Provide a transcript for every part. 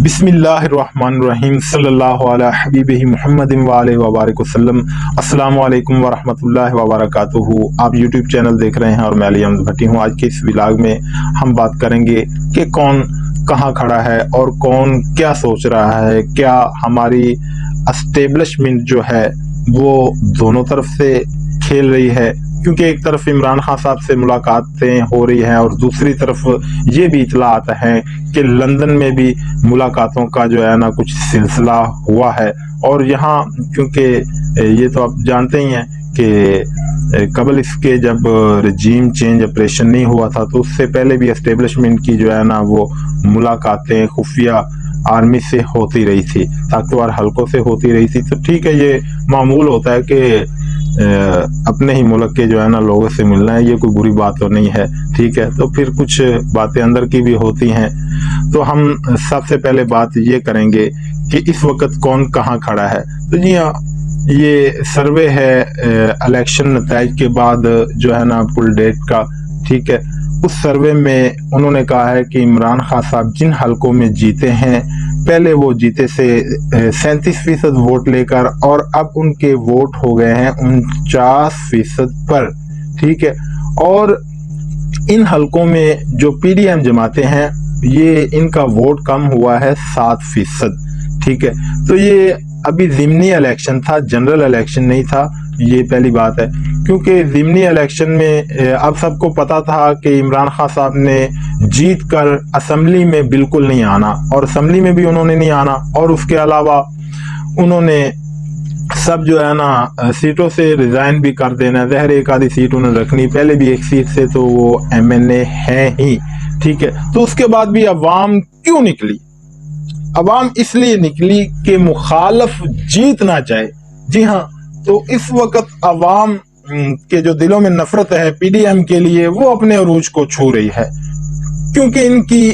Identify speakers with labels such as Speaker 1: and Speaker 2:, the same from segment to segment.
Speaker 1: بسم اللہ الرحمن الرحیم صلی اللہ علی حبیبہ محمد وآلہ وبارک وسلم۔ السلام علیکم ورحمۃ اللہ وبرکاتہ۔ آپ یوٹیوب چینل دیکھ رہے ہیں اور میں علی احمد بھٹی ہوں۔ آج کے اس ولاگ میں ہم بات کریں گے کہ کون کہاں کھڑا ہے اور کون کیا سوچ رہا ہے۔ کیا ہماری اسٹیبلشمنٹ جو ہے وہ دونوں طرف سے کھیل رہی ہے، کیونکہ ایک طرف عمران خان صاحب سے ملاقاتیں ہو رہی ہیں اور دوسری طرف یہ بھی اطلاعات ہیں کہ لندن میں بھی ملاقاتوں کا جو ہے نا کچھ سلسلہ ہوا ہے۔ اور یہاں کیونکہ یہ تو آپ جانتے ہی ہیں کہ قبل اس کے جب رجیم چینج آپریشن نہیں ہوا تھا تو اس سے پہلے بھی اسٹیبلشمنٹ کی جو ہے نا وہ ملاقاتیں خفیہ آرمی سے ہوتی رہی تھی، طاقتور حلقوں سے ہوتی رہی تھی۔ تو ٹھیک ہے، یہ معمول ہوتا ہے کہ اپنے ہی ملک کے جو ہے نا لوگوں سے ملنا ہے، یہ کوئی بری بات تو نہیں ہے، ٹھیک ہے۔ تو پھر کچھ باتیں اندر کی بھی ہوتی ہیں۔ تو ہم سب سے پہلے بات یہ کریں گے کہ اس وقت کون کہاں کھڑا ہے۔ تو جی ہاں، یہ سروے ہے الیکشن نتائج کے بعد جو ہے نا پل ڈیٹ کا، ٹھیک ہے۔ اس سروے میں انہوں نے کہا ہے کہ عمران خان صاحب جن حلقوں میں جیتے ہیں، پہلے وہ جیتے سے 37% ووٹ لے کر، اور اب ان کے ووٹ ہو گئے ہیں 49% پر، ٹھیک ہے۔ اور ان حلقوں میں جو پی ڈی ایم جماعتیں ہیں، یہ ان کا ووٹ کم ہوا ہے 7%، ٹھیک ہے۔ تو یہ ابھی ضمنی الیکشن تھا، جنرل الیکشن نہیں تھا، یہ پہلی بات ہے۔ کیونکہ ضمنی الیکشن میں اب سب کو پتا تھا کہ عمران خان صاحب نے جیت کر اسمبلی میں بالکل نہیں آنا، اور اسمبلی میں بھی انہوں نے نہیں آنا، اور اس کے علاوہ انہوں نے سب جو ہے نا سیٹوں سے ریزائن بھی کر دینا۔ ظاہر ایک آدھی سیٹ انہوں نے رکھنی، پہلے بھی ایک سیٹ سے تو وہ ایم این اے ہیں ہی، ٹھیک ہے۔ تو اس کے بعد بھی عوام کیوں نکلی؟ عوام اس لیے نکلی کہ مخالف جیت نہ جائے۔ جی ہاں، تو اس وقت عوام کے جو دلوں میں نفرت ہے پی ڈی ایم کے لیے، وہ اپنے عروج کو چھو رہی ہے، کیونکہ ان کی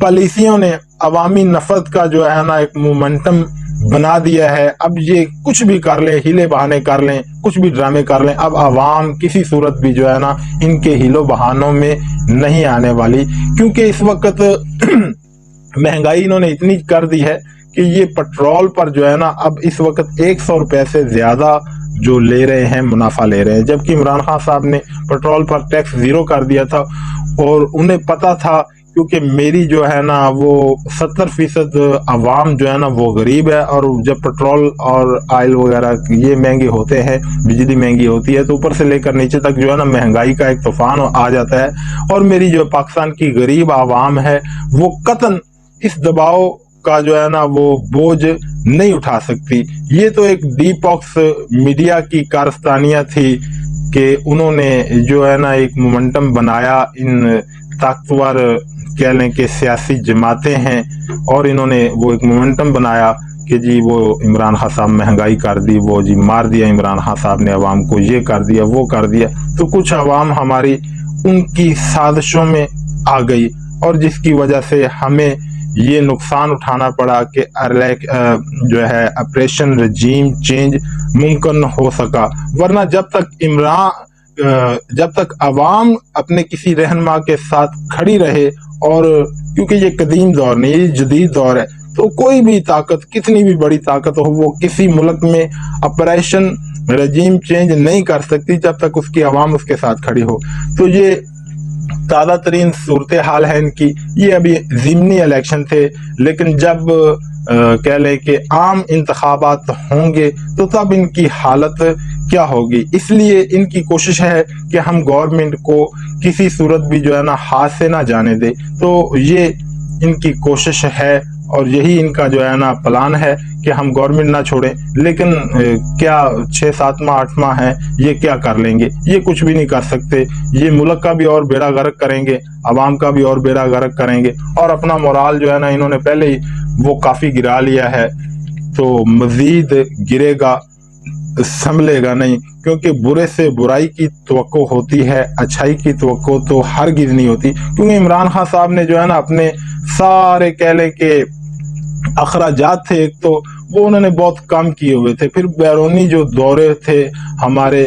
Speaker 1: پالیسیوں نے عوامی نفرت کا جو ہے نا ایک مومنٹم بنا دیا ہے۔ اب یہ کچھ بھی کر لیں، ہیلے بہانے کر لیں، کچھ بھی ڈرامے کر لیں، اب عوام کسی صورت بھی جو ہے نا ان کے ہیلوں بہانوں میں نہیں آنے والی۔ کیونکہ اس وقت مہنگائی انہوں نے اتنی کر دی ہے کہ یہ پٹرول پر جو ہے نا اب اس وقت 100 روپے سے زیادہ جو لے رہے ہیں، منافع لے رہے ہیں، جبکہ عمران خان صاحب نے پٹرول پر ٹیکس 0 کر دیا تھا، اور انہیں پتا تھا کیونکہ میری جو ہے نا وہ 70% عوام جو ہے نا وہ غریب ہے، اور جب پٹرول اور آئل وغیرہ یہ مہنگے ہوتے ہیں، بجلی مہنگی ہوتی ہے، تو اوپر سے لے کر نیچے تک جو ہے نا مہنگائی کا ایک طوفان آ جاتا ہے، اور میری جو پاکستان کی غریب عوام ہے وہ قطعاً اس دباؤ کا جو ہے نا وہ بوجھ نہیں اٹھا سکتی۔ یہ تو ایک ڈی پاکس میڈیا کی کارستانیہ تھی کہ انہوں نے جو ہے نا ایک مومنٹم بنایا، ان طاقتور کہہ لیں کہ سیاسی جماعتیں ہیں، اور انہوں نے وہ ایک مومنٹم بنایا کہ جی وہ عمران خان صاحب مہنگائی کر دی، وہ جی مار دیا عمران خان صاحب نے عوام کو، یہ کر دیا وہ کر دیا۔ تو کچھ عوام ہماری ان کی سازشوں میں آ گئی، اور جس کی وجہ سے ہمیں یہ نقصان اٹھانا پڑا کہ جو ہے آپریشن رجیم چینج ممکن ہو سکا۔ ورنہ جب تک عوام اپنے کسی رہنما کے ساتھ کھڑی رہے، اور کیونکہ یہ قدیم دور نہیں، یہ جدید دور ہے، تو کوئی بھی طاقت، کتنی بھی بڑی طاقت ہو، وہ کسی ملک میں آپریشن رجیم چینج نہیں کر سکتی جب تک اس کی عوام اس کے ساتھ کھڑی ہو۔ تو یہ تازہ ترین صورتحال ہے ان کی۔ یہ ابھی ضمنی الیکشن تھے، لیکن جب کہہ لیں کہ عام انتخابات ہوں گے تو تب ان کی حالت کیا ہوگی۔ اس لیے ان کی کوشش ہے کہ ہم گورنمنٹ کو کسی صورت بھی جو ہے نا ہاتھ سے نہ جانے دے۔ تو یہ ان کی کوشش ہے، اور یہی ان کا جو ہے نا پلان ہے کہ ہم گورنمنٹ نہ چھوڑیں۔ لیکن کیا 6 7 ماہ 8 ماہ ہیں، یہ کیا کر لیں گے؟ یہ کچھ بھی نہیں کر سکتے۔ یہ ملک کا بھی اور بیڑا غرق کریں گے، عوام کا بھی اور بیڑا غرق کریں گے، اور اپنا مورال جو ہے نا انہوں نے پہلے ہی وہ کافی گرا لیا ہے، تو مزید گرے گا، سنبھلے گا نہیں۔ کیونکہ برے سے برائی کی توقع ہوتی ہے، اچھائی کی توقع تو ہرگز نہیں ہوتی۔ کیونکہ عمران خان صاحب نے جو ہے نا اپنے سارے کہہ لیں کہ اخراجات تھے، ایک تو وہ انہوں نے بہت کم کیے ہوئے تھے، پھر بیرونی جو دورے تھے ہمارے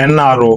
Speaker 1: NRO,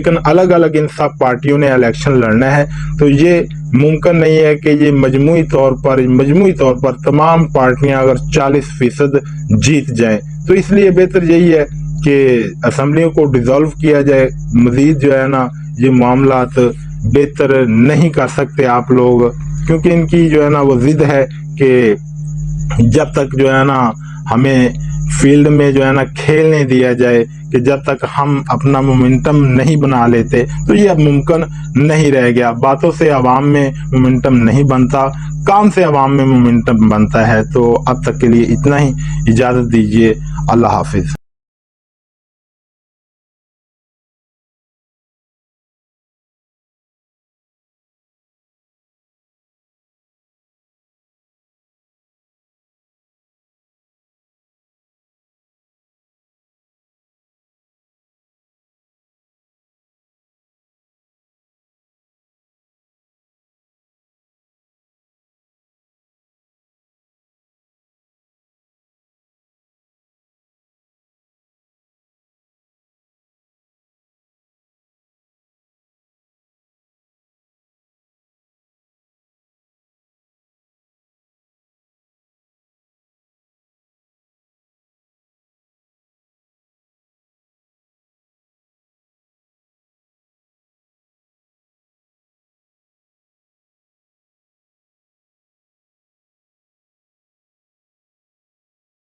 Speaker 1: لیکن الگ الگ ان سب پارٹیوں نے الیکشن لڑنا ہے تو یہ ممکن نہیں ہے کہ یہ مجموعی طور پر تمام پارٹیاں اگر 40% جیت جائیں، تو اس لیے بہتر یہی ہے کہ اسمبلیوں کو ڈیزالو کیا جائے۔ مزید جو ہے نا یہ معاملات بہتر نہیں کر سکتے آپ لوگ، کیونکہ ان کی جو ہے نا وہ ضد ہے کہ جب تک جو ہے نا ہمیں فیلڈ میں جو ہے نا کھیلنے دیا جائے، کہ جب تک ہم اپنا مومنٹم نہیں بنا لیتے تو یہ اب ممکن نہیں رہ گیا۔ باتوں سے عوام میں مومنٹم نہیں بنتا، کام سے عوام میں مومنٹم بنتا ہے۔ تو اب تک کے لیے اتنا ہی، اجازت دیجیے، اللہ حافظ۔